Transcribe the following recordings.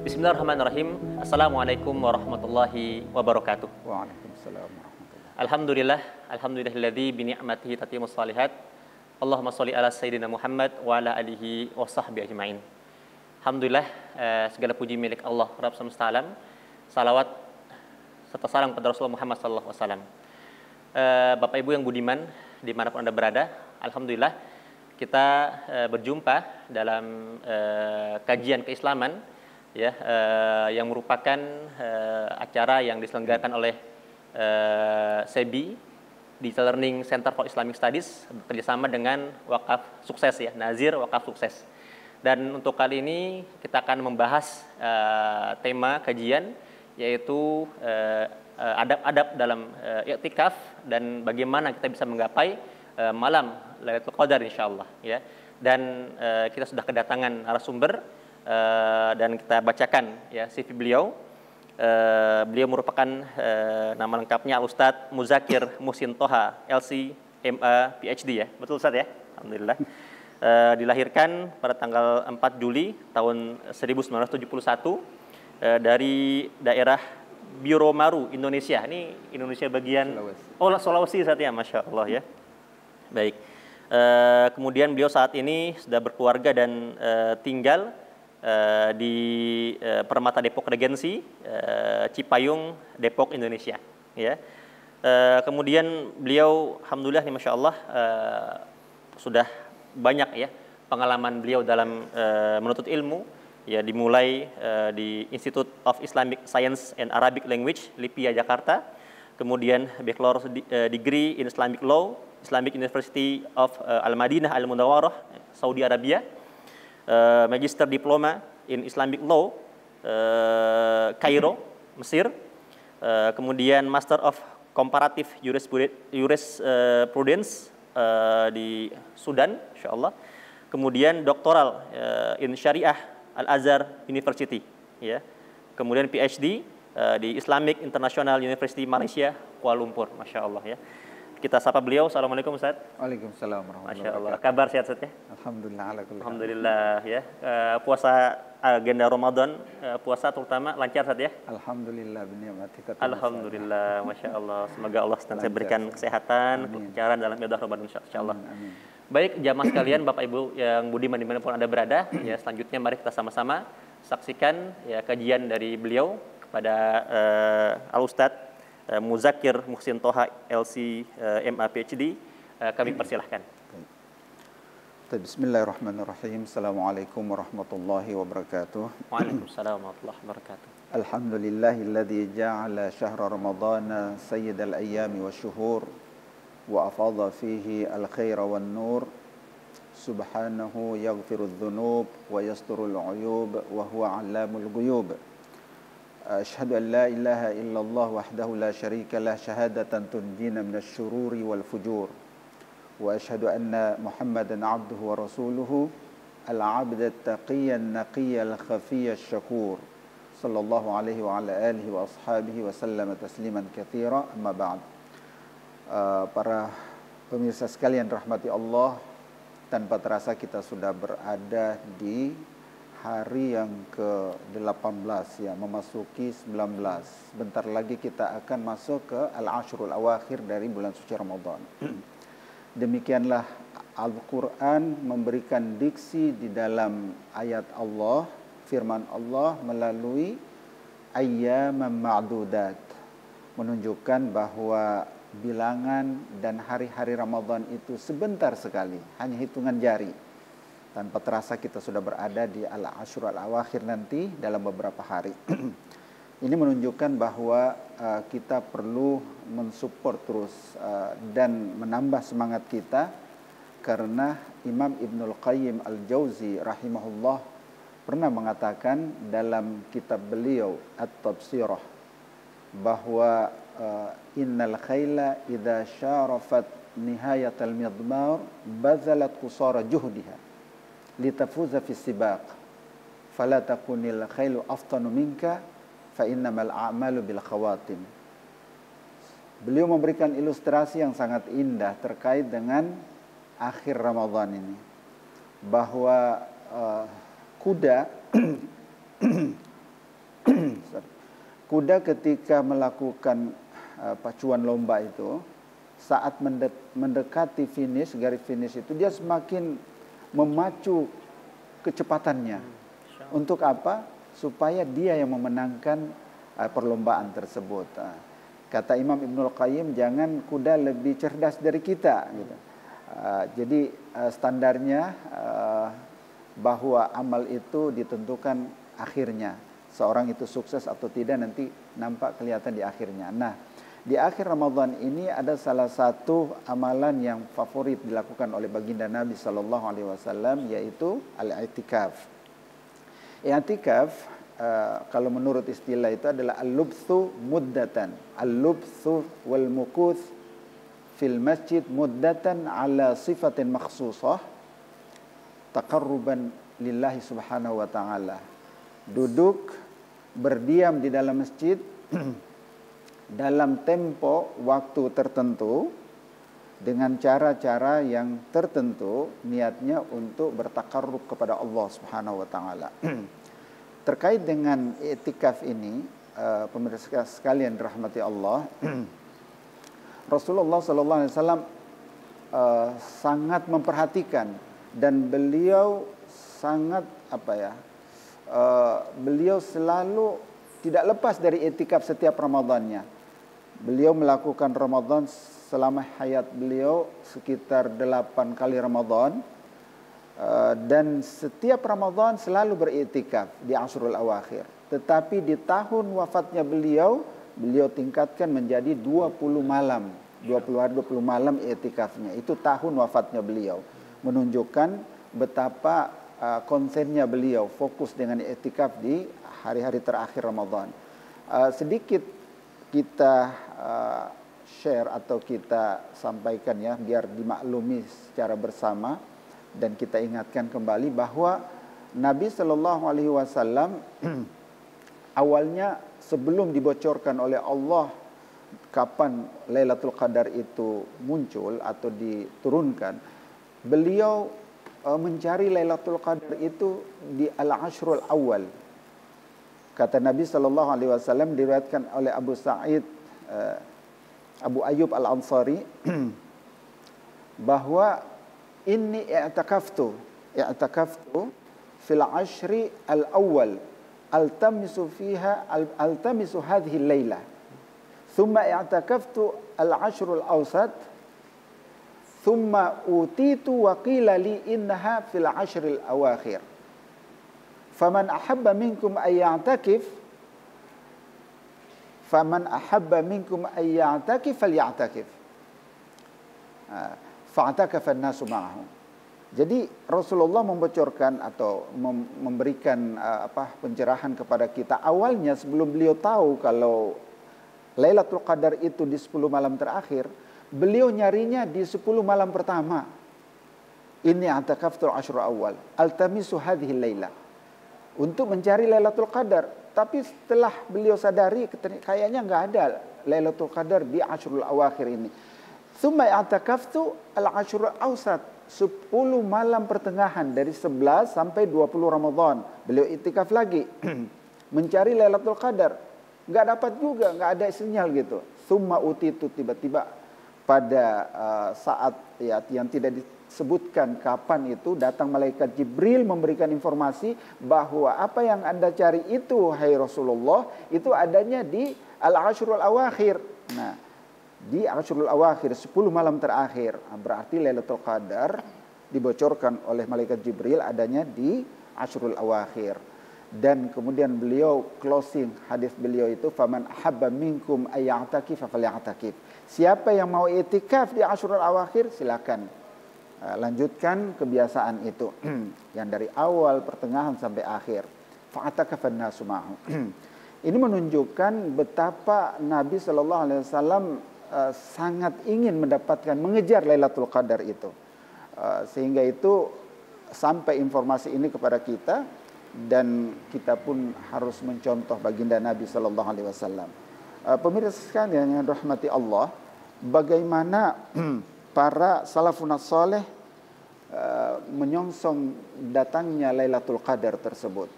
Bismillahirrahmanirrahim. Assalamualaikum warahmatullahi wabarakatuh. Waalaikumsalam warahmatullahi. Alhamdulilladzi bi ni'matihi tatimmus shalihat. Allahumma sholli ala sayyidina Muhammad wa ala alihi wa sahbihi ajmain. Alhamdulillah, segala puji milik Allah Rabb semesta alam. Salawat serta salam kepada Rasulullah Muhammad sallallahu alaihi wasallam. Bapak Ibu yang budiman dimanapun Anda berada, alhamdulillah kita berjumpa dalam kajian keislaman ya, yang merupakan acara yang diselenggarakan oleh SEBI, Digital Learning Center for Islamic Studies, bekerjasama dengan Wakaf Sukses ya, Nazir Wakaf Sukses. Dan untuk kali ini kita akan membahas tema kajian, yaitu adab-adab dalam i'tikaf dan bagaimana kita bisa menggapai malam Lailatul Qadar insyaallah ya. Dan kita sudah kedatangan narasumber dan kita bacakan ya CV beliau. Beliau merupakan nama lengkapnya Ustadz Muzakir Muhsin Toha, LC, MA, PhD ya. Betul Ustadz ya? Alhamdulillah. Dilahirkan pada tanggal 4 Juli tahun 1971 dari daerah Biromaru, Indonesia. Ini Indonesia bagian Sulawesi saat ya, Masya Allah ya. Baik. Kemudian beliau saat ini sudah berkeluarga dan tinggal di Permata Depok Regensi, Cipayung, Depok, Indonesia. Ya. Kemudian beliau, alhamdulillah nih, masya Allah, sudah banyak ya pengalaman beliau dalam menuntut ilmu. Ya, dimulai di Institute of Islamic Science and Arabic Language, LIPIA, Jakarta. Kemudian Bachelor Degree in Islamic Law, Islamic University of Al-Madinah Al-Munawwarah, Saudi Arabia. Magister Diploma in Islamic Law, Kairo, Mesir. Kemudian Master of Comparative Jurisprudence di Sudan, insyaallah. Kemudian doktoral in Syariah Al-Azhar University, ya. Kemudian PhD di Islamic International University Malaysia, Kuala Lumpur, masya Allah ya. Kita sapa beliau. Assalamualaikum Ustaz. Waalaikumsalam warahmatullahi Masya Allah. wabarakatuh. Kabar sehat Ustaz ya? Alhamdulillah ala kulli hal. Alhamdulillah ya. Puasa agenda Ramadan, puasa terutama lancar Ustaz ya? Alhamdulillah bi ni'matika. Alhamdulillah, masya Allah. Semoga Allah senantiasa berikan kesehatan, kelancaran dalam ibadah Ramadan insyaallah. Amin. Baik, jamaah sekalian, Bapak Ibu yang budiman dimanapun Anda berada, ya selanjutnya mari kita sama-sama saksikan ya kajian dari beliau kepada Al-Ustadz Muzakir Muhsin Toha, LC, MA, PhD. Kami persilahkan. Bismillahirrahmanirrahim. Assalamualaikum warahmatullahi wabarakatuh. Waalaikumsalam warahmatullahi wabarakatuh. Alhamdulillahilladzi ja'ala syahra ramadana sayyidal ayyami wasyuhur wa afadha fihi al-khaira wan nur. Subhanahu yaghfirudz dzunub wa yasturul uyub wa huwa 'allamul ghuyub. أشهد أن لا إله إلا الله وحده لا شريك له شهادة تنجينا من الشرور والفجور وأشهد أن محمدا عبده ورسوله العبد التقي النقي الخفي الشكور صلى الله عليه وعلى آله وأصحابه وسلم تسليما كثيرا أما بعد. Para pemirsa sekalian rahmati Allah, tanpa terasa kita sudah berada di hari yang ke-18 ya, memasuki 19. Bentar lagi kita akan masuk ke Al-Ashrul Awakhir dari bulan suci Ramadan. Demikianlah Al-Quran memberikan diksi di dalam ayat Allah, firman Allah melalui ayyaman ma'dudat, menunjukkan bahwa bilangan dan hari-hari Ramadan itu sebentar sekali, hanya hitungan jari. Tanpa terasa kita sudah berada di Al-Ashr Al-Awakhir nanti dalam beberapa hari. Ini menunjukkan bahwa kita perlu mensupport terus dan menambah semangat kita, karena Imam Ibnul Qayyim Al-Jauzi rahimahullah pernah mengatakan dalam kitab beliau At-Tabsirah bahwa innal khayla idza syarafat nihayatal midmar bazalat qusara juhdiha litafuza fi sibaq fala takunil khailu aftanu minka fa innamal a'malu bil khawatim. Beliau memberikan ilustrasi yang sangat indah terkait dengan akhir Ramadan ini, bahwa kuda kuda ketika melakukan pacuan lomba itu, saat mendekati finish, garis finish itu, dia semakin memacu kecepatannya. Untuk apa? Supaya dia yang memenangkan perlombaan tersebut. Kata Imam Ibnul Qayyim, jangan kuda lebih cerdas dari kita. Gitu. Jadi standarnya bahwa amal itu ditentukan akhirnya. Seorang itu sukses atau tidak nanti nampak kelihatan di akhirnya. Nah, di akhir Ramadan ini ada salah satu amalan yang favorit dilakukan oleh baginda Nabi Sallallahu Alaihi Wasallam, yaitu al-i'tikaf. I'tikaf kalau menurut istilah itu adalah al-lubthu muddatan. Al-lubthu wal mukuth fil masjid muddatan ala sifatin makhsusah taqarruban lillahi subhanahu wa ta'ala. Duduk berdiam di dalam masjid dalam tempo waktu tertentu dengan cara-cara yang tertentu, niatnya untuk bertakarrub kepada Allah Subhanahu wa taala. Terkait dengan i'tikaf ini, pemirsa sekalian dirahmati Allah, Rasulullah sallallahu alaihi wasallam sangat memperhatikan, dan beliau sangat beliau selalu tidak lepas dari i'tikaf setiap Ramadannya. Beliau melakukan Ramadan selama hayat beliau sekitar 8 kali Ramadan, dan setiap Ramadan selalu beriktikaf di Ashrul Awakhir. Tetapi di tahun wafatnya beliau tingkatkan menjadi 20 malam, 20 hari 20 malam iktikafnya. Itu tahun wafatnya beliau, menunjukkan betapa konsennya beliau fokus dengan iktikaf di hari-hari terakhir Ramadan. Sedikit kita share atau kita sampaikan ya, biar dimaklumi secara bersama, dan kita ingatkan kembali bahwa Nabi Shallallahu Alaihi Wasallam awalnya sebelum dibocorkan oleh Allah kapan Lailatul Qadar itu muncul atau diturunkan, beliau mencari Lailatul Qadar itu di al-ashrul awal. Kata Nabi Shallallahu Alaihi Wasallam, diriwayatkan oleh Abu Ayyub Al-Ansari bahwa inni i'takaftu fil ashri al-awwal altamisu hadhihi al-lailah thumma i'takaftu al-ashrul awsat thumma utitu wa qila li innaha fil ashril awakhir faman ahabba minkum ay ya'takif falya'takif fa'atakafa an-nasu ma'ahu. Jadi Rasulullah membocorkan atau memberikan pencerahan kepada kita awalnya sebelum beliau tahu kalau Lailatul Qadar itu di 10 malam terakhir, beliau nyarinya di 10 malam pertama. Inni i'takaftul ashr awal altamisu hadhihi lailah, untuk mencari Lailatul Qadar. Tapi setelah beliau sadari kayaknya nggak ada Lailatul Qadar di Ashrul Awakhir ini. Tsumma i'takaftu al-ashrul awsat, 10 malam pertengahan dari 11 sampai 20 Ramadan. Beliau iktikaf lagi mencari Lailatul Qadar. Nggak dapat juga, nggak ada sinyal gitu. Tsumma utitu, tiba-tiba pada saat yang tidak disebutkan kapan itu, datang malaikat Jibril memberikan informasi bahwa apa yang Anda cari itu, hai Rasulullah, itu adanya di al-ashrul awakhir. Nah, di ashrul awakhir, 10 malam terakhir, berarti Lailatul Qadar dibocorkan oleh malaikat Jibril adanya di ashrul awakhir. Dan kemudian beliau closing hadis beliau itu, faman ahabba minkum ayya'takif falya'takif. Siapa yang mau i'tikaf di ashrul awakhir, silakan lanjutkan kebiasaan itu yang dari awal, pertengahan sampai akhir. Fa'atakafa an-nasu ma'ahu. Ini menunjukkan betapa Nabi sallallahu alaihi wasallam sangat ingin mendapatkan, mengejar Lailatul Qadar itu. Sehingga itu sampai informasi ini kepada kita, dan kita pun harus mencontoh baginda Nabi sallallahu alaihi wasallam. Pemirsa sekalian yang dirahmati Allah, bagaimana para salafun saleh menyongsong datangnya Lailatul Qadar tersebut,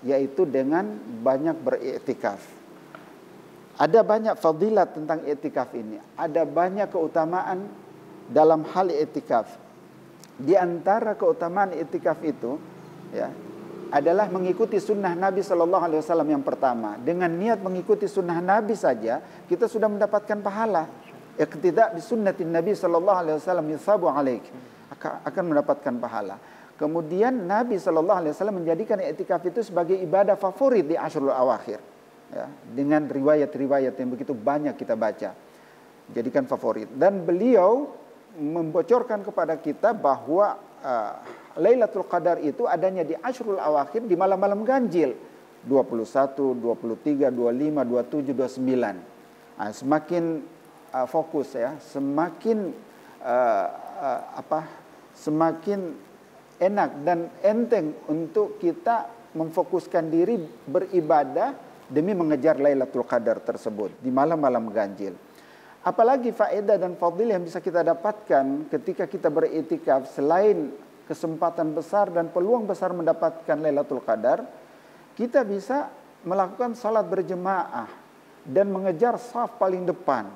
yaitu dengan banyak beriktikaf. Ada banyak fadilat tentang iktikaf ini. Ada banyak keutamaan dalam hal iktikaf. Di antara keutamaan iktikaf itu, ya, adalah mengikuti sunnah Nabi Sallallahu Alaihi Wasallam yang pertama. Dengan niat mengikuti sunnah Nabi saja, kita sudah mendapatkan pahala. Iqtida' bi sunnatin Nabi Sallallahu Alaihi Wasallam yusabu alaik, akan mendapatkan pahala. Kemudian Nabi Sallallahu Alaihi Wasallam menjadikan iktikaf itu sebagai ibadah favorit di Ashrul Awakhir. Ya, dengan riwayat-riwayat yang begitu banyak kita baca, jadikan favorit. Dan beliau membocorkan kepada kita bahwa Lailatul Qadar itu adanya di Ashrul Awakhir, di malam-malam ganjil 21, 23, 25, 27, 29. Semakin fokus ya, semakin semakin enak dan enteng untuk kita memfokuskan diri beribadah demi mengejar Lailatul Qadar tersebut di malam-malam ganjil. Apalagi faedah dan fadilah yang bisa kita dapatkan ketika kita beriktikaf, selain kesempatan besar dan peluang besar mendapatkan Lailatul Qadar, kita bisa melakukan salat berjemaah dan mengejar saf paling depan.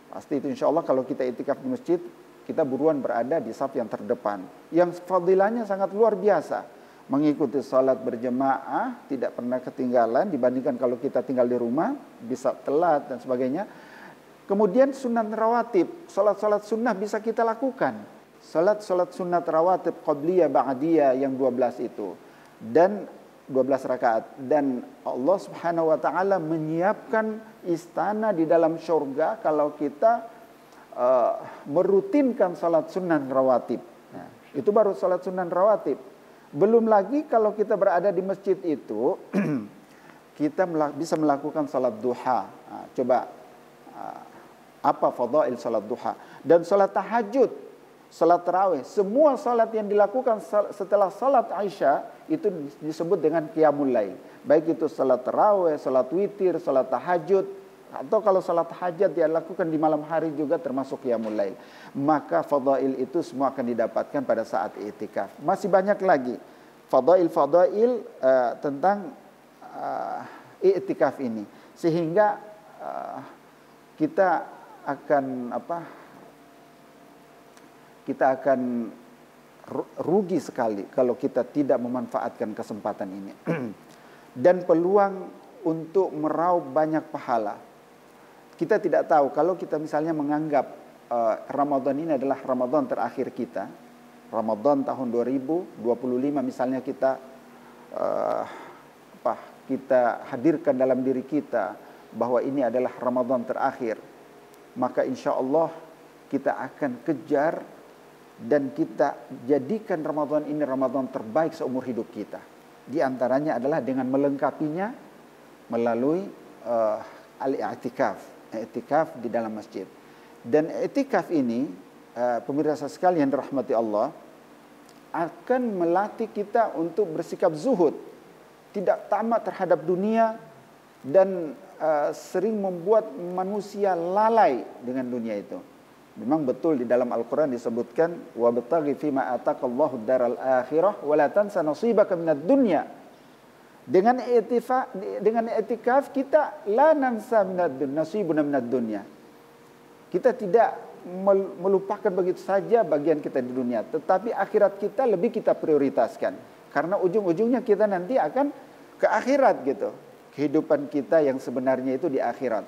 Pasti itu insya Allah kalau kita iktikaf di masjid, kita buruan berada di saf yang terdepan. Yang fadilahnya sangat luar biasa. Mengikuti salat berjemaah tidak pernah ketinggalan dibandingkan kalau kita tinggal di rumah, bisa telat dan sebagainya. Kemudian sunat rawatib, salat-salat sunnah bisa kita lakukan. Salat-salat sunat rawatib qabliyah ba'diyah yang 12 itu. Dan 12 rakaat. Dan Allah Subhanahu wa taala menyiapkan istana di dalam surga kalau kita merutinkan salat sunat rawatib. Nah, itu baru salat sunat rawatib. Belum lagi kalau kita berada di masjid itu kita bisa melakukan salat duha. Nah, coba apa fadail salat duha dan salat tahajud, salat tarawih, semua salat yang dilakukan setelah salat Isya itu disebut dengan qiyamul lail. Baik itu salat tarawih, salat witir, salat tahajud, atau kalau salat hajat dia lakukan di malam hari juga termasuk qiyamul lail. Maka fadail itu semua akan didapatkan pada saat i'tikaf. Masih banyak lagi fadail tentang i'tikaf ini, sehingga kita akan rugi sekali kalau kita tidak memanfaatkan kesempatan ini. Dan peluang untuk meraup banyak pahala. Kita tidak tahu kalau kita misalnya menganggap Ramadan ini adalah Ramadan terakhir kita. Ramadan tahun 2025 misalnya kita kita hadirkan dalam diri kita bahwa ini adalah Ramadan terakhir. Maka insya Allah kita akan kejar dan kita jadikan Ramadan ini Ramadan terbaik seumur hidup kita. Di antaranya adalah dengan melengkapinya melalui al-i'tikaf. I'tikaf di dalam masjid. Dan i'tikaf ini pemirsa sekalian dirahmati Allah akan melatih kita untuk bersikap zuhud, tidak tamak terhadap dunia dan sering membuat manusia lalai dengan dunia itu. Memang betul di dalam Al-Qur'an disebutkan wabtaghi fima ataqallahu daral akhirah wa la tansa nasibaka minad dunya. Dengan i'tikaf kita la nansa nasibuna minad dunya. Kita tidak melupakan begitu saja bagian kita di dunia, tetapi akhirat kita lebih kita prioritaskan. Karena ujung-ujungnya kita nanti akan ke akhirat gitu. Kehidupan kita yang sebenarnya itu di akhirat.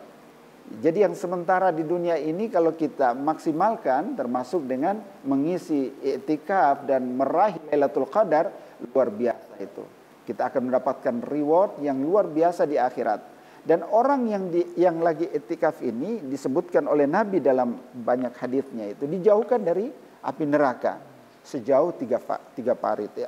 Jadi yang sementara di dunia ini kalau kita maksimalkan termasuk dengan mengisi i'tikaf dan meraih Lailatul Qadar, luar biasa itu. Kita akan mendapatkan reward yang luar biasa di akhirat. Dan orang yang lagi i'tikaf ini disebutkan oleh Nabi dalam banyak hadisnya itu dijauhkan dari api neraka sejauh tiga parit ya.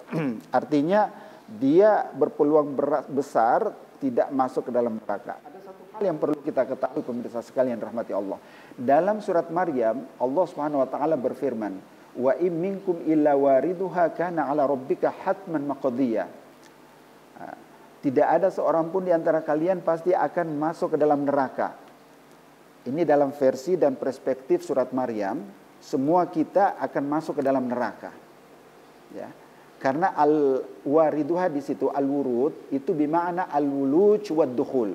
Artinya dia berpeluang besar tidak masuk ke dalam neraka. Ada satu hal yang perlu kita ketahui pemirsa sekalian rahmati Allah. Dalam surat Maryam Allah Subhanahu wa taala berfirman, "Wa in minkum illa wariduha kana 'ala rabbika hatman maqdiyya." Tidak ada seorang pun di antara kalian pasti akan masuk ke dalam neraka. Ini dalam versi dan perspektif surat Maryam, semua kita akan masuk ke dalam neraka. Ya. Karena al-wariduha di situ al-wurud itu bermakna al-wuluj wad dukhul.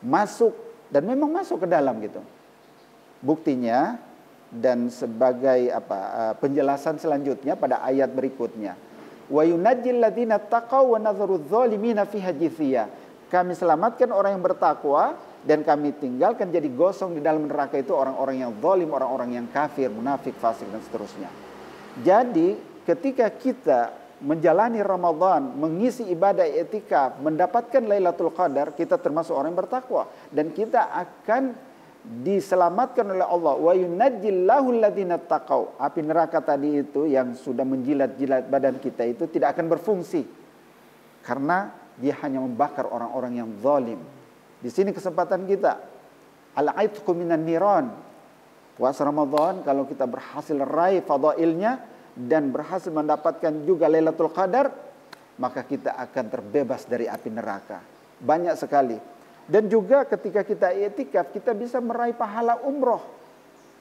Masuk dan memang masuk ke dalam gitu. Buktinya dan sebagai penjelasan selanjutnya pada ayat berikutnya. Wa yunajjil ladzina taqaw wa nadharu adh-dhalimina fiha jithiya. Kami selamatkan orang yang bertakwa dan kami tinggalkan jadi gosong di dalam neraka itu orang-orang yang zalim, orang-orang yang kafir, munafik, fasik dan seterusnya. Jadi ketika kita menjalani Ramadan, mengisi ibadah i'tikaf, mendapatkan Lailatul Qadar, kita termasuk orang yang bertakwa dan kita akan diselamatkan oleh Allah. Wa yunajjillahu alladziina taqaw. Api neraka tadi itu yang sudah menjilat-jilat badan kita itu tidak akan berfungsi karena dia hanya membakar orang-orang yang zalim. Di sini kesempatan kita al-'aitqu minan niran. Puasa Ramadan kalau kita berhasil raih fadailnya dan berhasil mendapatkan juga Lailatul Qadar, maka kita akan terbebas dari api neraka. Banyak sekali. Dan juga ketika kita i'tikaf, kita bisa meraih pahala umroh.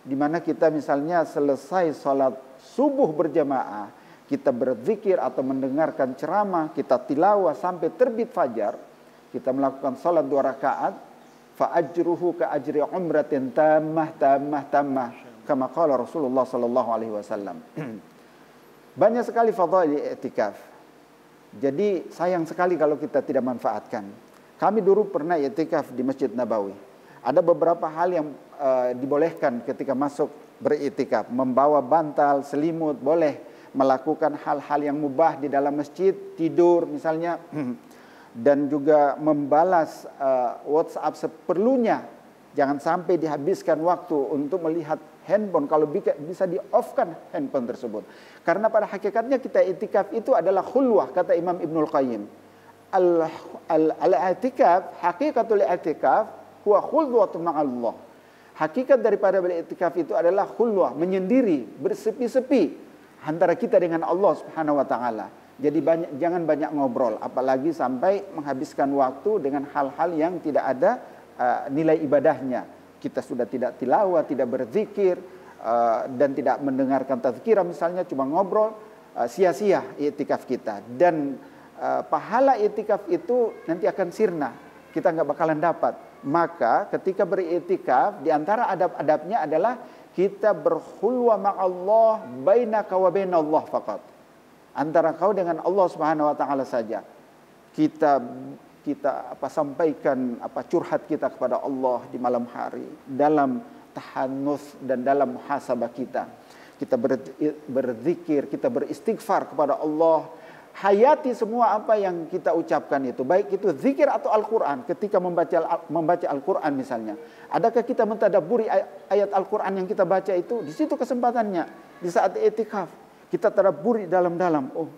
Di mana kita misalnya selesai salat subuh berjamaah, kita berzikir atau mendengarkan ceramah, kita tilawah sampai terbit fajar, kita melakukan salat 2 rakaat, fa ajruhu ka ajri umratin tammah kama qala Rasulullah sallallahu alaihi wasallam. Banyak sekali fadhail i'tikaf. Jadi sayang sekali kalau kita tidak manfaatkan. Kami dulu pernah i'tikaf di Masjid Nabawi. Ada beberapa hal yang dibolehkan ketika masuk beriktikaf. Membawa bantal, selimut, boleh. Melakukan hal-hal yang mubah di dalam masjid, tidur misalnya. Dan juga membalas WhatsApp seperlunya. Jangan sampai dihabiskan waktu untuk melihat handphone. Kalau bisa di-off-kan handphone tersebut. Karena pada hakikatnya kita i'tikaf itu adalah khulwah, kata Imam Ibnul Qayyim. Al-i'tikaf, hakikatul i'tikaf huwa khulwatun ma'allah. Hakikat daripada beriktikaf itu adalah khulwah, menyendiri, bersepi-sepi antara kita dengan Allah Subhanahu wa taala. Jadi jangan banyak ngobrol, apalagi sampai menghabiskan waktu dengan hal-hal yang tidak ada nilai ibadahnya. Kita sudah tidak tilawah, tidak berzikir, dan tidak mendengarkan tazkirah misalnya, cuma ngobrol, sia-sia i'tikaf kita. Dan pahala i'tikaf itu nanti akan sirna, kita nggak bakalan dapat. Maka ketika beriktikaf, di antara adab-adabnya adalah kita berkhulwah ma'allah bainaka wa bainallah faqat. Antara kau dengan Allah Subhanahu wa taala saja. Kita sampaikan curhat kita kepada Allah di malam hari, dalam tahannus dan dalam muhasabah kita. Kita berzikir, kita beristighfar kepada Allah. Hayati semua apa yang kita ucapkan itu, baik itu zikir atau Al-Quran. Ketika membaca Al-Quran misalnya, adakah kita mentadabburi ayat Al-Quran yang kita baca itu? Di situ kesempatannya. Di saat i'tikaf kita tadabburi dalam-dalam. Oh,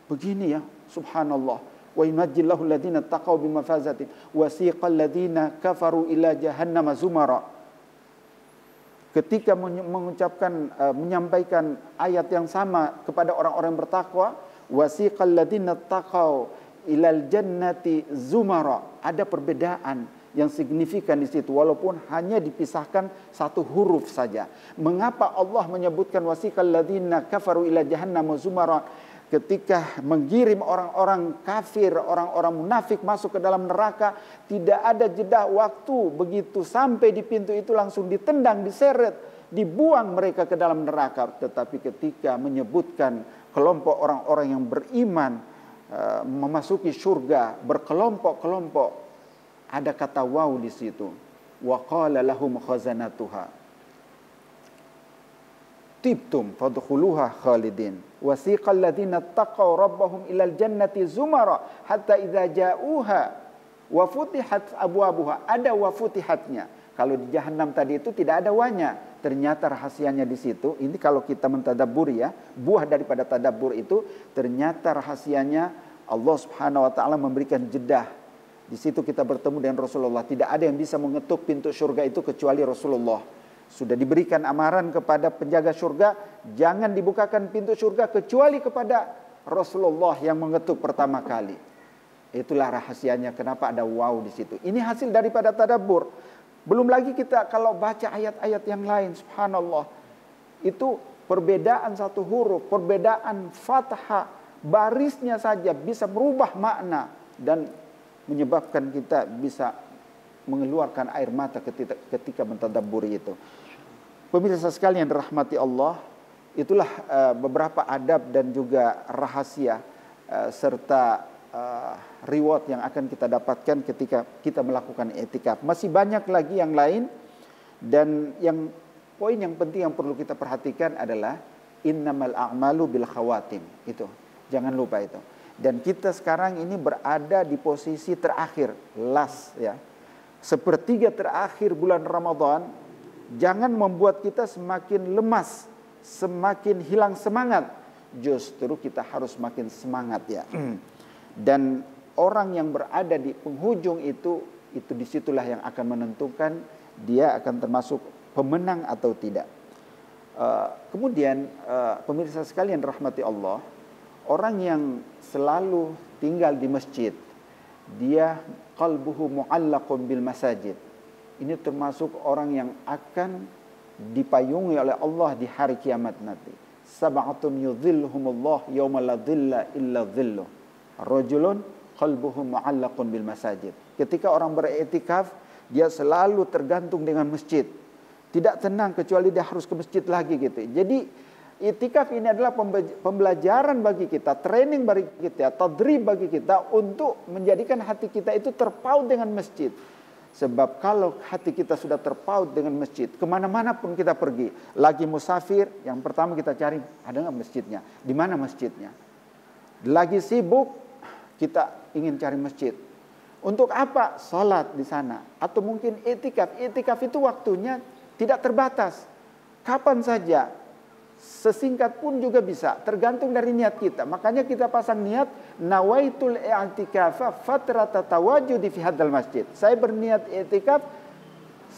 begini ya, subhanallah. Wa yunajjillahu alladziina taqaw bimafazatin wasiqal ladziina kafaru ila jahannam zumara. Ketika menyampaikan ayat yang sama kepada orang-orang bertakwa, wasiqal ladzina taqaw ilal jannati zumara. Ada perbedaan yang signifikan di situ walaupun hanya dipisahkan satu huruf saja. Mengapa Allah menyebutkan wasiqal ladzina kafaru ila jahannam zumara ketika mengirim orang-orang kafir, orang-orang munafik masuk ke dalam neraka, tidak ada jeda waktu, begitu sampai di pintu itu langsung ditendang, diseret, dibuang mereka ke dalam neraka. Tetapi ketika menyebutkan kelompok orang-orang yang beriman memasuki surga berkelompok-kelompok, ada kata waw di situ. Wa qala lahum khazanatuha tibtum fadkhuluha khalidin wasiqal ladzina taqaw rabbahum ilal jannati zumara hatta idza ja'uha wa futihat abwabuha. Ada wa futihatnya. Kalau di Jahannam tadi itu tidak ada wanya. Ternyata rahasianya di situ. Ini kalau kita mentadabburi ya, buah daripada tadabbur itu, ternyata rahasianya Allah Subhanahu wa taala memberikan jedah. Di situ kita bertemu dengan Rasulullah. Tidak ada yang bisa mengetuk pintu surga itu kecuali Rasulullah. Sudah diberikan amaran kepada penjaga surga, jangan dibukakan pintu surga kecuali kepada Rasulullah yang mengetuk pertama kali. Itulah rahasianya kenapa ada waw di situ. Ini hasil daripada tadabbur. Belum lagi kita kalau baca ayat-ayat yang lain, subhanallah, itu perbedaan satu huruf, perbedaan fathah, barisnya saja bisa merubah makna dan menyebabkan kita bisa mengeluarkan air mata ketika mentadabburi itu. Pemirsa sekalian dirahmati Allah, itulah beberapa adab dan juga rahasia serta reward yang akan kita dapatkan ketika kita melakukan i'tikaf. Masih banyak lagi yang lain, dan poin yang penting yang perlu kita perhatikan adalah innamal a'malu bil khawatim. Itu jangan lupa itu. Dan kita sekarang ini berada di posisi terakhir, last ya. Sepertiga terakhir bulan Ramadan. Jangan membuat kita semakin lemas, semakin hilang semangat. Justru kita harus semakin semangat ya. Dan orang yang berada di penghujung itu disitulah yang akan menentukan dia akan termasuk pemenang atau tidak. Kemudian pemirsa sekalian rahmati Allah, orang yang selalu tinggal di masjid, dia qalbuhu mu'allaqun bil masajid. Ini termasuk orang yang akan dipayungi oleh Allah di hari kiamat nanti. Sab'atun yudhilluhumullah yawma la dhilla illa dhilluh. Rajulun qalbuhu mu'allaqun bil masajid. Ketika orang beriktikaf, dia selalu tergantung dengan masjid. Tidak tenang kecuali dia harus ke masjid lagi gitu. Jadi I'tikaf ini adalah pembelajaran bagi kita, training bagi kita, tadrib bagi kita untuk menjadikan hati kita itu terpaut dengan masjid. Sebab kalau hati kita sudah terpaut dengan masjid, kemana-mana pun kita pergi, lagi musafir, yang pertama kita cari, ada nggak masjidnya? Di mana masjidnya? Lagi sibuk, kita ingin cari masjid. Untuk apa? Salat di sana. Atau mungkin i'tikaf. I'tikaf itu waktunya tidak terbatas. Kapan saja. Sesingkat pun juga bisa, tergantung dari niat kita. Makanya kita pasang niat nawaitul i'tikafa fatrata tawajudi fi hadzal masjid. Saya berniat i'tikaf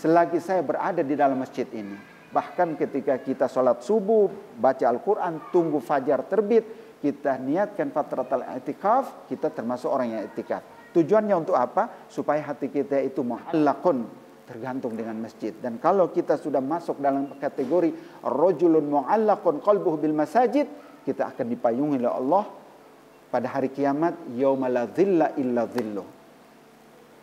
selagi saya berada di dalam masjid ini. Bahkan ketika kita sholat subuh, baca Al-Quran, tunggu fajar terbit, kita niatkan fatratul i'tikaf, kita termasuk orang yang i'tikaf. Tujuannya untuk apa? Supaya hati kita itu mu'allaqun, tergantung dengan masjid. Dan kalau kita sudah masuk dalam kategori rajulun mu'allaqun qalbuhu bil masajid, kita akan dipayungi oleh Allah pada hari kiamat, yauma la dhilla illa dhilluh.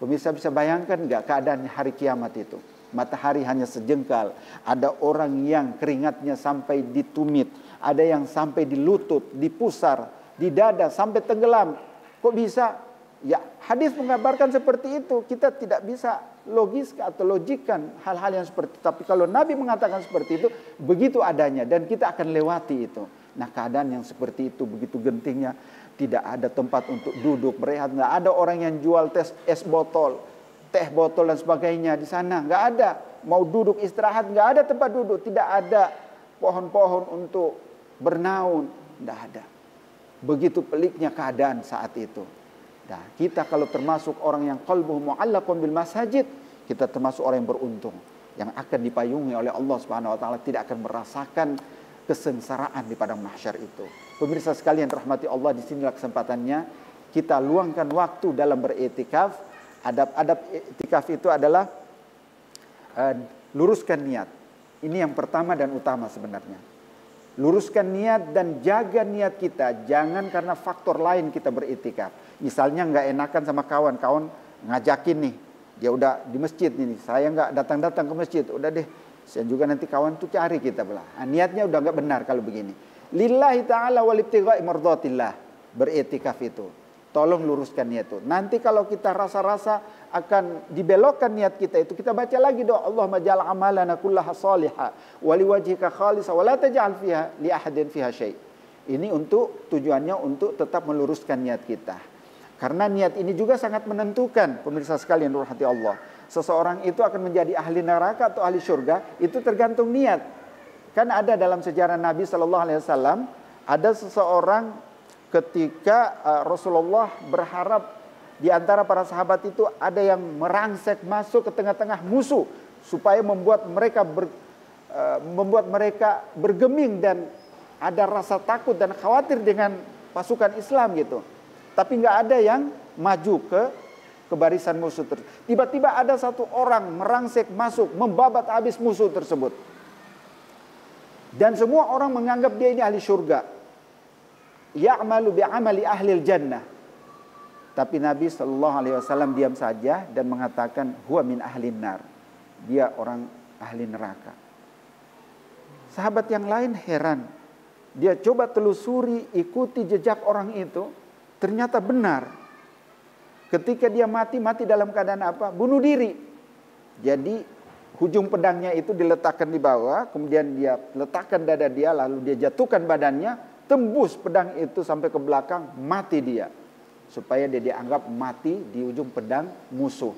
Pemirsa bisa bayangkan enggak keadaan hari kiamat itu? Matahari hanya sejengkal, ada orang yang keringatnya sampai di tumit, ada yang sampai di lutut, di pusar, di dada sampai tenggelam. Kok bisa? Ya, hadis mengabarkan seperti itu. Kita tidak bisa logis atau logikan hal-hal yang seperti itu. Tapi kalau Nabi mengatakan seperti itu, begitu adanya dan kita akan lewati itu. Nah, keadaan yang seperti itu begitu gentingnya, tidak ada tempat untuk duduk berehat, nggak ada orang yang jual es botol, teh botol dan sebagainya di sana, nggak ada. Mau duduk istirahat, nggak ada tempat duduk, tidak ada pohon-pohon untuk bernaung, nggak ada. Begitu peliknya keadaan saat itu. Nah, kita kalau termasuk orang yang qalbuhu mu'allaqun bil masajid, kita termasuk orang yang beruntung, yang akan dipayungi oleh Allah Subhanahu wa taala, tidak akan merasakan kesengsaraan di padang mahsyar itu. Pemirsa sekalian rahmati Allah, di sinilah kesempatannya kita luangkan waktu dalam beriktikaf. Adab-adab iktikaf itu adalah luruskan niat. Ini yang pertama dan utama sebenarnya. Luruskan niat dan jaga niat kita. Jangan karena faktor lain kita beriktikaf. Misalnya nggak enakan sama kawan ngajakin nih, dia udah di masjid ini, saya nggak datang ke masjid, udah deh, saya juga nanti kawan tuh cari kita belah. Nah, niatnya udah nggak benar kalau begini. Lillahi ta'ala walibtigha'i mardatillah, beriktikaf itu. Tolong luruskan niat itu. Nanti kalau kita rasa-rasa akan dibelokkan niat kita itu, kita baca lagi doa, Allahumma ja'al amalana kullaha salihah wa liwajhika khalisa wa la taj'al fiha li ahadin fiha syai'. Ini untuk tujuannya untuk tetap meluruskan niat kita. Karena niat ini juga sangat menentukan, pemirsa sekalian rahmati Allah. Seseorang itu akan menjadi ahli neraka atau ahli surga, itu tergantung niat. Kan ada dalam sejarah Nabi SAW, ada seseorang ketika Rasulullah berharap di antara para sahabat itu ada yang merangsek masuk ke tengah-tengah musuh, supaya membuat mereka bergeming dan ada rasa takut dan khawatir dengan pasukan Islam gitu. Tapi nggak ada yang maju ke barisan musuh tersebut. Tiba-tiba ada satu orang merangsek masuk, membabat habis musuh tersebut. Dan semua orang menganggap dia ini ahli surga. Ya'malu bi'amali ahli jannah. Tapi Nabi SAW diam saja dan mengatakan huwa min ahli nar. Dia orang ahli neraka. Sahabat yang lain heran. Dia coba telusuri, ikuti jejak orang itu. Ternyata benar. Ketika dia mati dalam keadaan apa? Bunuh diri. Jadi ujung pedangnya itu diletakkan di bawah, kemudian dia letakkan dada dia, lalu dia jatuhkan badannya, tembus pedang itu sampai ke belakang, mati dia. Supaya dia dianggap mati di ujung pedang musuh.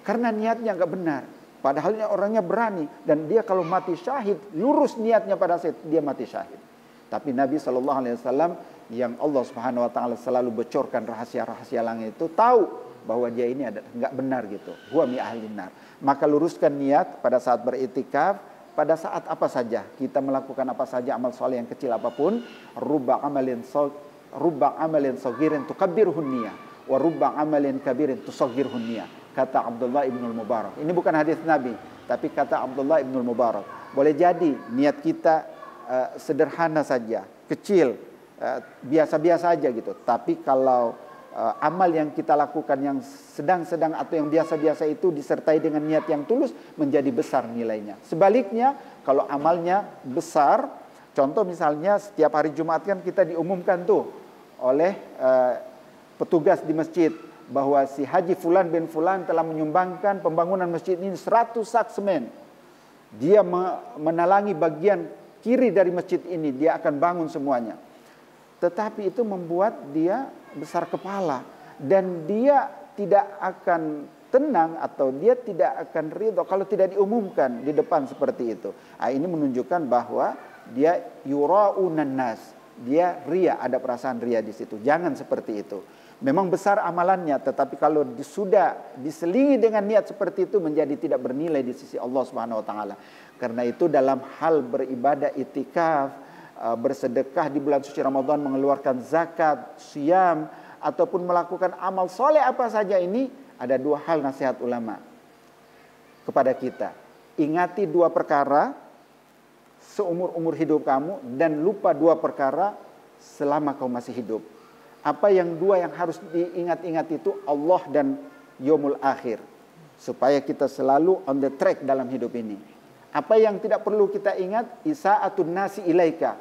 Karena niatnya nggak benar. Padahal orangnya berani, dan dia kalau mati syahid, lurus niatnya pada saat dia mati syahid. Tapi Nabi SAW yang Allah Subhanahu Wa Taala selalu bocorkan rahasia-rahasia langit itu, tahu bahwa dia ini nggak benar gitu. Huwa mi ahlin nar. Maka luruskan niat pada saat beritikaf, pada saat apa saja kita melakukan apa saja amal soleh yang kecil apapun. Rubba amalin sagirin tukabbirhun niyah, wa rubba amalin kabirin tusaghirhun niyah. Kata Abdullah ibnul Mubarak. Ini bukan hadis Nabi, tapi kata Abdullah ibnul Mubarak. Boleh jadi niat kita sederhana saja, kecil, biasa-biasa aja gitu. Tapi kalau amal yang kita lakukan yang sedang-sedang atau yang biasa-biasa itu disertai dengan niat yang tulus, menjadi besar nilainya. Sebaliknya, kalau amalnya besar, contoh misalnya setiap hari Jumat kan kita diumumkan tuh oleh petugas di masjid bahwa si Haji Fulan bin Fulan telah menyumbangkan pembangunan masjid ini 100 sak semen. Dia menalangi bagian kiri dari masjid ini, dia akan bangun semuanya. Tetapi itu membuat dia besar kepala, dan dia tidak akan tenang atau dia tidak akan ridho kalau tidak diumumkan di depan seperti itu. Ini menunjukkan bahwa dia yura'unan nas, dia ria, ada perasaan ria di situ. Jangan seperti itu. Memang besar amalannya, tetapi kalau sudah diselingi dengan niat seperti itu, menjadi tidak bernilai di sisi Allah Subhanahu Wa Taala. Karena itu dalam hal beribadah itikaf, bersedekah di bulan suci Ramadan, mengeluarkan zakat, siyam, ataupun melakukan amal soleh apa saja ini, ada dua hal nasihat ulama kepada kita. Ingati dua perkara seumur-umur hidup kamu, dan lupa dua perkara selama kau masih hidup. Apa yang dua yang harus diingat-ingat itu? Allah dan yaumul akhir. Supaya kita selalu on the track dalam hidup ini. Apa yang tidak perlu kita ingat? Isa'atun nasi ilaika,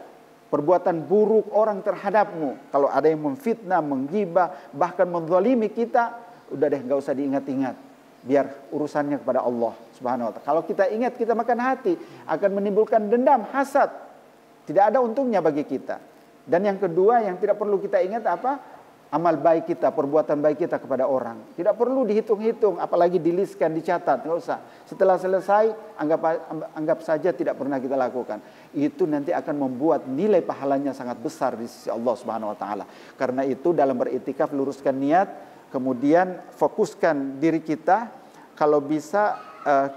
perbuatan buruk orang terhadapmu. Kalau ada yang memfitnah, menggibah, bahkan menzalimi kita, udah deh, gak usah diingat-ingat. Biar urusannya kepada Allah Subhanahu Wa Taala. Kalau kita ingat, kita makan hati, akan menimbulkan dendam, hasad. Tidak ada untungnya bagi kita. Dan yang kedua yang tidak perlu kita ingat apa? Amal baik kita, perbuatan baik kita kepada orang. Tidak perlu dihitung-hitung, apalagi diliskan, dicatat, nggak usah. Setelah selesai, anggap saja tidak pernah kita lakukan. Itu nanti akan membuat nilai pahalanya sangat besar di sisi Allah Subhanahu Wa Taala. Karena itu dalam beritikaf, luruskan niat, kemudian fokuskan diri kita. Kalau bisa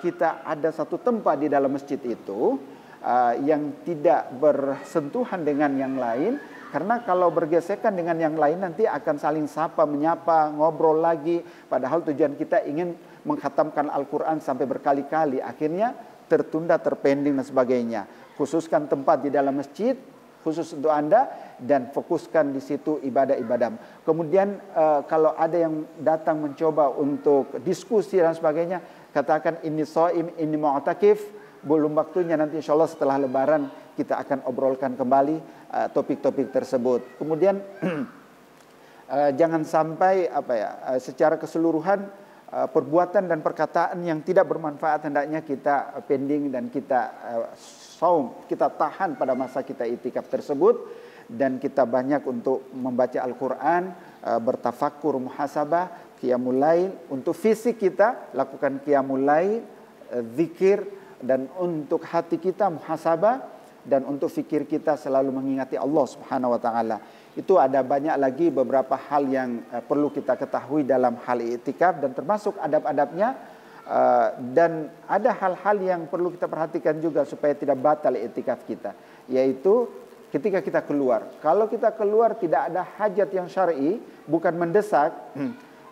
kita ada satu tempat di dalam masjid itu yang tidak bersentuhan dengan yang lain, karena kalau bergesekan dengan yang lain nanti akan saling sapa, menyapa, ngobrol lagi, padahal tujuan kita ingin mengkhatamkan Al-Quran sampai berkali-kali, akhirnya tertunda, terpending dan sebagainya. Khususkan tempat di dalam masjid khusus untuk Anda, dan fokuskan di situ ibadah-ibadah. Kemudian kalau ada yang datang mencoba untuk diskusi dan sebagainya, katakan ini shaim, ini mu'takif. Belum waktunya, nanti insya Allah setelah Lebaran kita akan obrolkan kembali topik-topik tersebut. Kemudian jangan sampai secara keseluruhan perbuatan dan perkataan yang tidak bermanfaat hendaknya kita pending dan kita saum, kita tahan pada masa kita itikaf tersebut, dan kita banyak untuk membaca Al-Quran, bertafakkur, muhasabah, qiyamul lail. Untuk fisik kita lakukan qiyamul lail, zikir. Dan untuk hati kita muhasabah, dan untuk fikir kita selalu mengingati Allah Subhanahu Wa Taala. Itu ada banyak lagi beberapa hal yang perlu kita ketahui dalam hal i'tikaf, dan termasuk adab-adabnya, dan ada hal-hal yang perlu kita perhatikan juga supaya tidak batal i'tikaf kita, yaitu ketika kita keluar. Kalau kita keluar tidak ada hajat yang syar'i, bukan mendesak,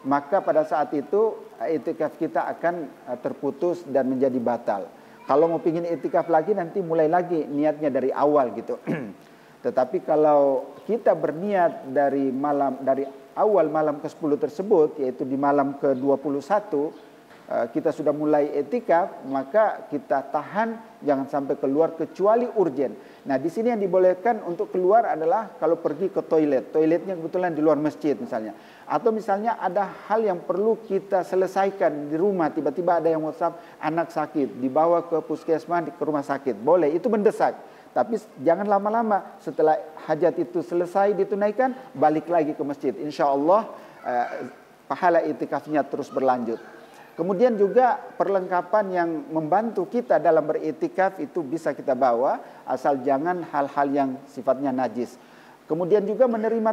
maka pada saat itu i'tikaf kita akan terputus dan menjadi batal. Kalau mau pingin itikaf lagi nanti mulai lagi niatnya dari awal gitu. Tetapi kalau kita berniat dari awal malam ke-10 tersebut, yaitu di malam ke-21, kita sudah mulai etikaf, maka kita tahan jangan sampai keluar kecuali urgen. Nah, di sini yang dibolehkan untuk keluar adalah kalau pergi ke toilet. Toiletnya kebetulan di luar masjid misalnya. Atau misalnya ada hal yang perlu kita selesaikan di rumah, tiba-tiba ada yang WhatsApp anak sakit, dibawa ke puskesmas, ke rumah sakit. Boleh, itu mendesak. Tapi jangan lama-lama, setelah hajat itu selesai ditunaikan, balik lagi ke masjid. Insya Allah pahala itikafnya terus berlanjut. Kemudian juga perlengkapan yang membantu kita dalam beritikaf itu bisa kita bawa, asal jangan hal-hal yang sifatnya najis. Kemudian juga menerima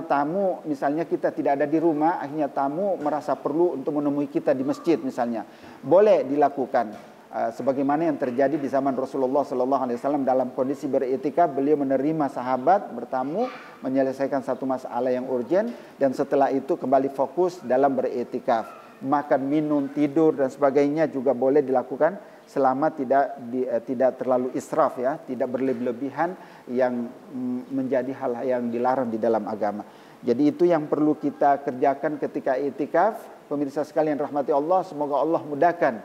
tamu misalnya kita tidak ada di rumah, akhirnya tamu merasa perlu untuk menemui kita di masjid misalnya. Boleh dilakukan. Sebagaimana yang terjadi di zaman Rasulullah SAW dalam kondisi beritikaf, beliau menerima sahabat bertamu, menyelesaikan satu masalah yang urgen, dan setelah itu kembali fokus dalam beritikaf. Makan, minum, tidur dan sebagainya juga boleh dilakukan selama tidak terlalu israf ya, tidak berlebihan yang menjadi hal yang dilarang di dalam agama. Jadi itu yang perlu kita kerjakan ketika itikaf. Pemirsa sekalian rahmati Allah, semoga Allah mudahkan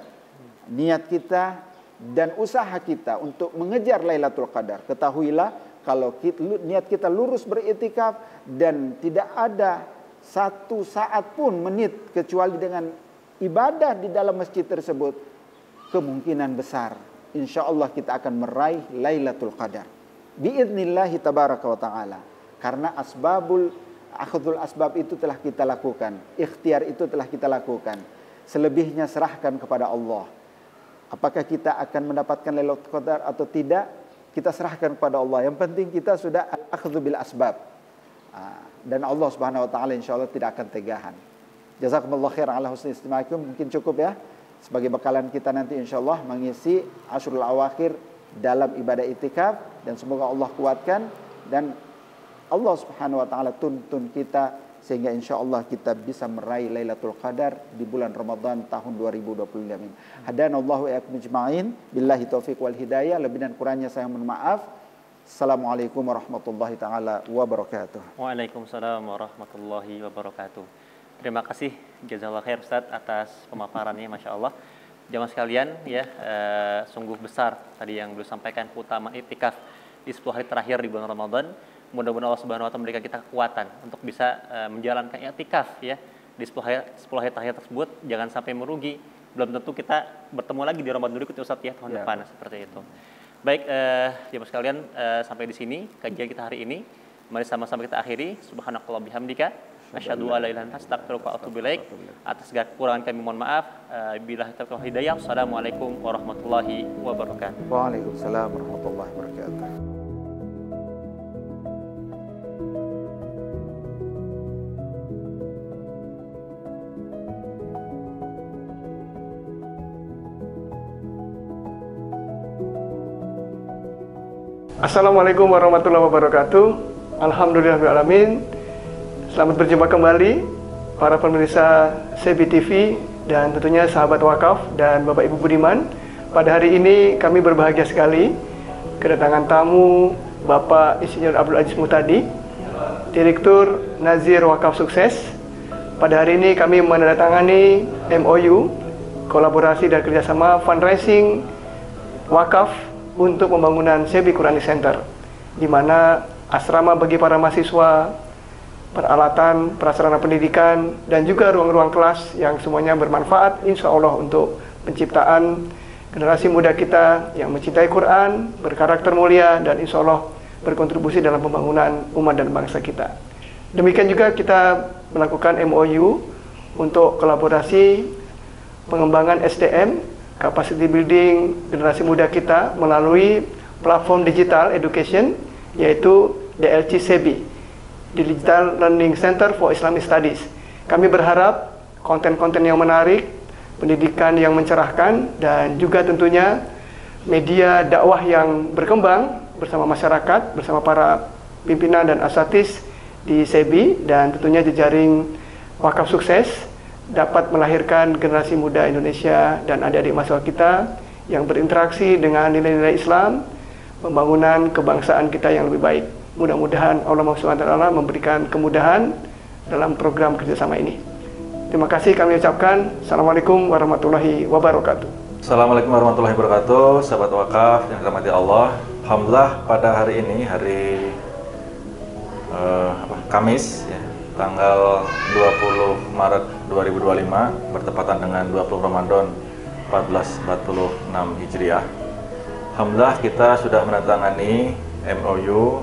niat kita dan usaha kita untuk mengejar Lailatul Qadar. Ketahuilah kalau niat kita lurus beritikaf dan tidak ada satu saat pun menit kecuali dengan ibadah di dalam masjid tersebut, kemungkinan besar insya Allah kita akan meraih Lailatul Qadar biidnillahi tabaraka wa ta'ala. Karena akhdul asbab itu telah kita lakukan, ikhtiar itu telah kita lakukan. Selebihnya serahkan kepada Allah. Apakah kita akan mendapatkan Lailatul Qadar atau tidak, kita serahkan kepada Allah. Yang penting kita sudah akhdhu bil asbab. Dan Allah Subhanahu wa taala insyaallah tidak akan tegahan. Jazakumullah khair ala husni istima'ikum. Mungkin cukup ya sebagai bekalan kita nanti insyaallah mengisi Ashrul Awakhir dalam ibadah itikaf, dan semoga Allah kuatkan dan Allah Subhanahu wa taala tuntun kita sehingga insyaallah kita bisa meraih Lailatul Qadar di bulan Ramadan tahun 2025 ini. Hadanallahu wa iyyakum ajma'in. Billahi taufiq wal hidayah. Lebih dan kurangnya saya mohon maaf. Assalamualaikum warahmatullahi taala wabarakatuh. Waalaikumsalam warahmatullahi wabarakatuh. Terima kasih jazakallahu khair Ustaz atas pemaparannya, Masya Allah. Jamaah sekalian ya, sungguh besar tadi yang beliau sampaikan keutamaan itikaf di 10 hari terakhir di bulan Ramadan. Mudah-mudahan Allah Subhanahu wa taala memberikan kita kekuatan untuk bisa menjalankan i'tikaf ya di 10 hari terakhir tersebut, jangan sampai merugi. Belum tentu kita bertemu lagi di Ramadan berikutnya Ustaz ya tahun depan seperti itu. Baik, jemaah sekalian, sampai di sini kajian kita hari ini. Mari sama-sama kita akhiri. Subhanakallah bihamdika asyhadu an la ilaha illa anta astaghfiruka wa atubu ilaik. Atas segala kekurangan kami mohon maaf. Billahi taufiq wal hidayah. Assalamualaikum warahmatullahi wabarakatuh. Waalaikumsalam warahmatullahi wabarakatuh. Assalamualaikum warahmatullahi wabarakatuh. Alhamdulillahirrahmanirrahim. Selamat berjumpa kembali para pemirsa Sebi TV dan tentunya sahabat wakaf dan Bapak Ibu Budiman. Pada hari ini kami berbahagia sekali kedatangan tamu Bapak Insinyur Abdul Aziz Muhtadi, Direktur Nazir Wakaf Sukses. Pada hari ini kami menandatangani MOU kolaborasi dan kerjasama fundraising wakaf untuk pembangunan Sebi Quranic Center, di mana asrama bagi para mahasiswa, peralatan, prasarana pendidikan, dan juga ruang-ruang kelas yang semuanya bermanfaat insya Allah untuk penciptaan generasi muda kita yang mencintai Quran, berkarakter mulia, dan insya Allah berkontribusi dalam pembangunan umat dan bangsa kita. Demikian juga kita melakukan MOU untuk kolaborasi pengembangan SDM, capacity building generasi muda kita melalui platform digital education, yaitu DLC Sebi, Digital Learning Center for Islamic Studies. Kami berharap konten-konten yang menarik, pendidikan yang mencerahkan, dan juga tentunya media dakwah yang berkembang bersama masyarakat, bersama para pimpinan dan asatidz di Sebi, dan tentunya jejaring wakaf sukses dapat melahirkan generasi muda Indonesia dan adik-adik mahasiswa kita yang berinteraksi dengan nilai-nilai Islam, pembangunan kebangsaan kita yang lebih baik. Mudah-mudahan Allah SWT memberikan kemudahan dalam program kerjasama ini. Terima kasih kami ucapkan. Assalamualaikum warahmatullahi wabarakatuh. Assalamualaikum warahmatullahi wabarakatuh, sahabat wakaf yang dirahmati Allah. Alhamdulillah pada hari ini, hari Kamis, ya, tanggal 20 Maret 2025, bertepatan dengan 20 Ramadan 1446 Hijriah. Alhamdulillah kita sudah menandatangani MOU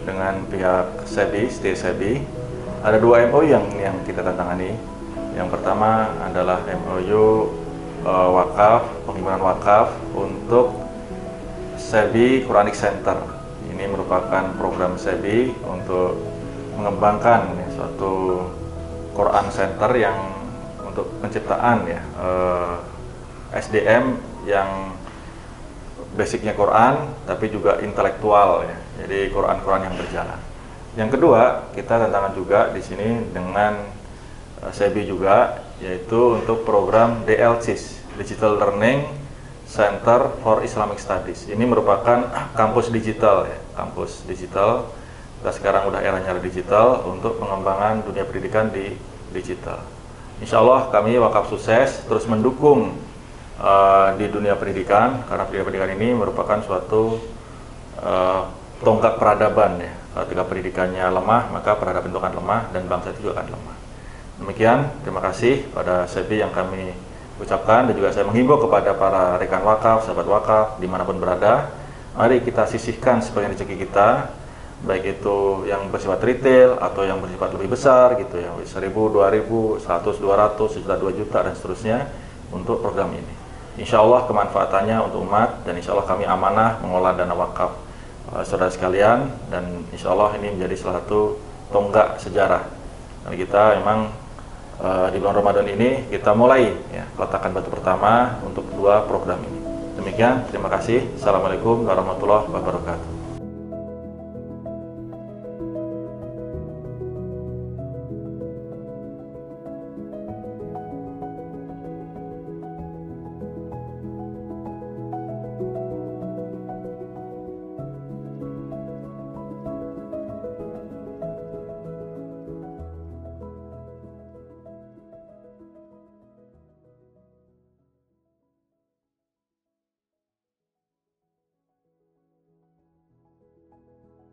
dengan pihak SEBI, State SEBI. Ada dua MOU yang kita tandatangani. Yang pertama adalah MOU wakaf, penghimpunan wakaf untuk SEBI Quranic Center. Ini merupakan program SEBI untuk mengembangkan ya, suatu Quran Center yang untuk penciptaan ya SDM yang basicnya Quran tapi juga intelektual ya. Jadi Quran yang berjalan. Yang kedua, kita tantangan juga di sini dengan SEBI juga, yaitu untuk program DLCIS, Digital Learning Center for Islamic Studies. Ini merupakan kampus digital ya, kampus digital. Kita sekarang udah eranya digital untuk pengembangan dunia pendidikan di digital. Insya Allah kami wakaf sukses terus mendukung di dunia pendidikan, karena pendidikan ini merupakan suatu tonggak peradaban ya. Ketika pendidikannya lemah, maka peradaban itu akan lemah dan bangsa itu juga akan lemah. Demikian, terima kasih pada SEBI yang kami ucapkan, dan juga saya menghimbau kepada para rekan wakaf, sahabat wakaf, dimanapun berada, mari kita sisihkan sebagian rezeki kita, baik itu yang bersifat retail atau yang bersifat lebih besar gitu ya, 1.000, 2.000, 100, 200, sejuta, 2 juta dan seterusnya untuk program ini. Insya Allah kemanfaatannya untuk umat, dan insya Allah kami amanah mengolah dana wakaf saudara sekalian, dan insya Allah ini menjadi salah satu tonggak sejarah. Dan kita memang di bulan Ramadan ini kita mulai ya, peletakan batu pertama untuk kedua program ini. Demikian, terima kasih. Assalamualaikum warahmatullahi wabarakatuh.